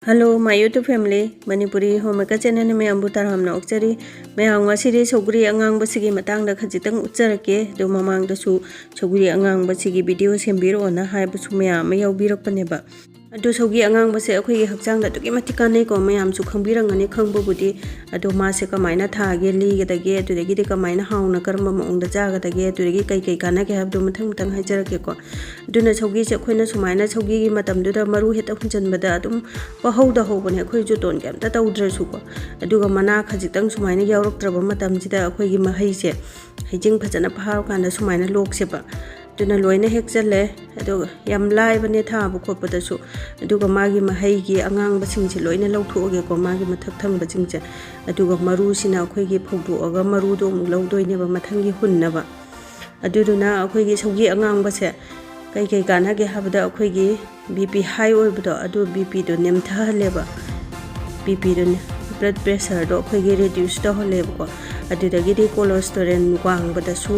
Hello, my YouTube family. Manipuri homemaker channel में अम्बुतार हमना उच्चरी मैं आऊँगा सिरी सोगरी अंगांग बसिगी मतंग द खजितंग उच्चर के दो ममांग दसु सोगरी अंगांग बसिगी वीडियो सेम्बिरो ना हाय बसु मैं आम याव बिरक पनेबा अदो सोगी अंगांग बसे अखोई हक्चांग द तुकी मतिका नहीं को मैं आम सु खंबिरंग ने खंबो बुदी अदो मासे कमाइना थागे ली गदगे तुदेगी दे कमाइना हाउना कर्म मौंग द जागा दगे तुदेगी कई काना के हब दो मथंग मथंग हाइजर के को दुना सोगी से अखोइना सुमाइना सोगी की मतम दुदा मरु हेत हुंजन बदा अदुम पहौदा होबने अखोइ जुतोन के अमता तौद्रसु को अदुगा मना खजितंग सुमाइना यावरक्त्रब मतम जिदा अखोइगी महै से हिजिंग फजना फाव काना सुमाइना लोकसेबा दुना लोइना हेक्चले अदो याम लाइबने थाब खोपदसु अदुगा मागी महैगी अंगांग बसिंगसे लोइना लौथोगे को मागी मथक थंग बसिंगसे अदुगा मरु सिना अखोइगी फौदोगा मरुदो मु लौदोइनेबा मथंगी हुन्नबा अदुदुना अखोइगी सौगी अंगांग बसे कई कानागे हाबदा अखोइगी बीपी हाई ओइबदो अदु बीपी दो नेमथाहलेबा बीपी दो ब्लड प्रेशर दो अखोइगी रिड्यूस तहलेबको अदुदगिदी कोलेस्टेरोल वांगबदसु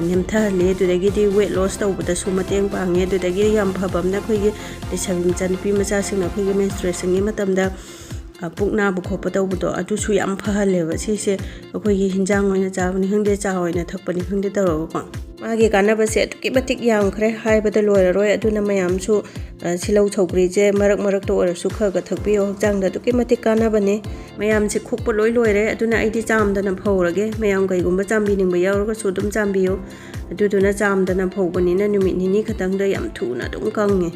नेमथाहले अदुदगिदी वेट लॉस तौबदसु मतेंग पांगे अदुदगी याम फबमना अखोइगी लेसाबिं चनपी मचासिंग अखोइगी मेंस्ट्रुएशन गी मतमदा पुकना बुखोप तौबदो अदुसु याम फहलेबा सिसे अखोइगी हिंजांग ओइना चाबनि खंगदे चा ओइना थकपनि खंगदे तौरबको मागी कानाबसे अदुकी मतिक यामखरे हाइबदा लोयररोय अदुना मयामसु सिलौ सौग्री जे मरक मरक तो ओरसु खग थकबियो हक्चांगदा अदुकी मतिक कानाबने मयामसे खोप लोय लोयरे अदुना आइदि चामदना फौरगे मयाम कईगुंबा चामबिनिंबा यावरगसु अदुम चामबियो अदुदुना चामदना फौबनिना नुमित निनी खतंगदा याम थुना अदुम कंगे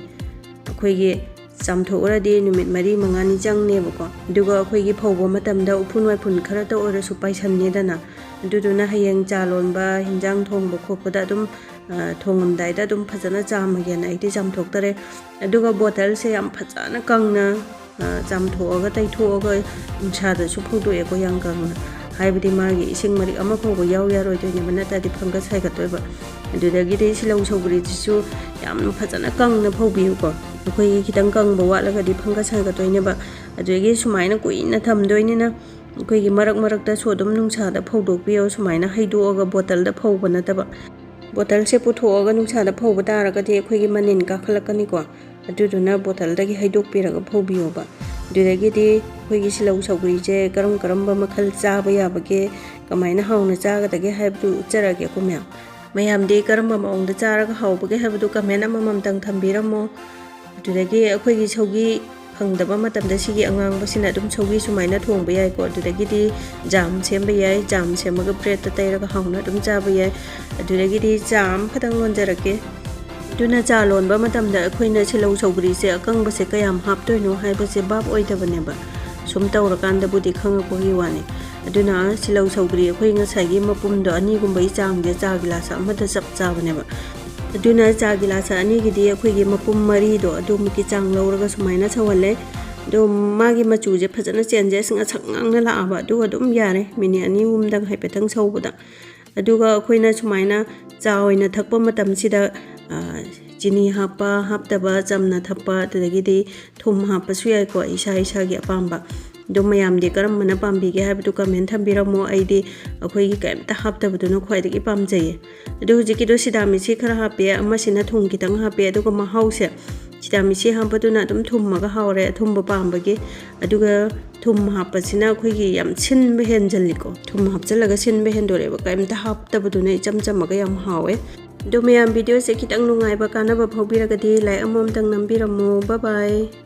अखोइगी चामथोरदी नुमित मरी मंगानी चंगनेबको अदुगा अखोइगी फौबो मतमदा उफुन वाइफुन खरा तो ओरसु पाइसन्नेदना अदुदुना हयेंग चालोनबा हिंजांग थोंबो खोपदा अदुम थोंगमदाइदा अदुम फजना चामगेना आइदि चामथोक्तरे अदुगा बोतल से याम फजना कंगना चामथोगा तैथोगा नुंसादसु फौदोएको यांग कंगना हाइबदि मागी इसिंग मरि अमा फौबो याव यारोइदोइनेबा नतादि फंगस हाइगतोइबा अदुदगिदि सिलौ सौग्रिदिसु याम फजना कंगना फौबियुको अखोइ खितंग कंगबो वाटलगदि फंगस हाइगतोइनेबा अदुगी सुमाइना कुइना थमदोइनेना अखोइगी मरक मरकता सो अदुम नुंसादा फौदोकपियो सुमाइना हैदोगा बोतलदा फौबा नतबा बोतल से पुथोगा नुंसादा फौबा तारगदि अखोइगी मनिन काखलकनिको अदुदुना बोतलदगी हैदोकपिरगा फौबियोबा अदुदगिदि अखोइगी सिलौ सौग्री जे करम मखल चाबा याबगे कमाइना हाउना चागदगे हाइबदु उच्चरगे को मयामदि करम मौंगदा चारगा हाउबगे हाइबदु कमेन्ट अममतंग थंबिरमो अदुदगी अखोइगी सौगी फंगदबा मतमदा सिगी अंगांगबसिना अदुम सौगी सुमाइना थोंबा याइको अदुदगिदि जाम सेमबा याइ जाम सेमगा ब्रेड तैरगा हाउना अदुम चाबा याइ अदुदगिदि जाम खतंग लोनजरके दुना चा लोनबा मतमदा अखोइना सिलौ सौग्री से अकंगबसे कयाम हापतोइनो हाइबसे बाप ओइदबनेबा सुम तौरकांदबुदि खंगपोगी वाने अदुना सिलौ सौग्री अखोइ ngसाइगी मपुमदो अनिगुंबै चांगदे चा गिलास अमदा चप चाबनेबा अदुना चा गिलास अनिगिदि अखोइगी मपुम मरीदो अदुमकी चांग लौरगा सुमाइना छवले दो मागी मचुजे फजना चेंजेस ngsangang लाबा दो अदुम यारे मिनि अनि उमदंग हाइपेथंग सौबदा अदुगा अखोइना सुमाइना चा ओइना थकपा मतमसिदा चिनी हापा हापतबा चमना थप्पा तदगिदि थुम हापसु याइको इसा इसागी अपाम्बा दो मयामदि करमना पाम्बिगे हाइबदु कमेन्ट थंबिरमो आइदि अखोइगी कैमता हापतबदुना ख्वाइदगी पामजैये अदु हुजिकिदो सिदामिसि खरा हापे अमसिना थुम खितंग हापे अदुगा महाउसे सिदामिसि हापदुना अदुम थुमगा हावरे थुमबा पाम्बगे अदुगा थुम हापसिना अखोइगी याम सिनबा हेंजलिको थुम हापचलगा सिनबा हेंदोरेबा कैमता हापतबदुना इचमचमगा याम हावे दो मयाम वीडियो से खितंग नुंगाइबा कानाबा फौबिरगदि लाइक अममतंग नंबिरमो बाय बाय।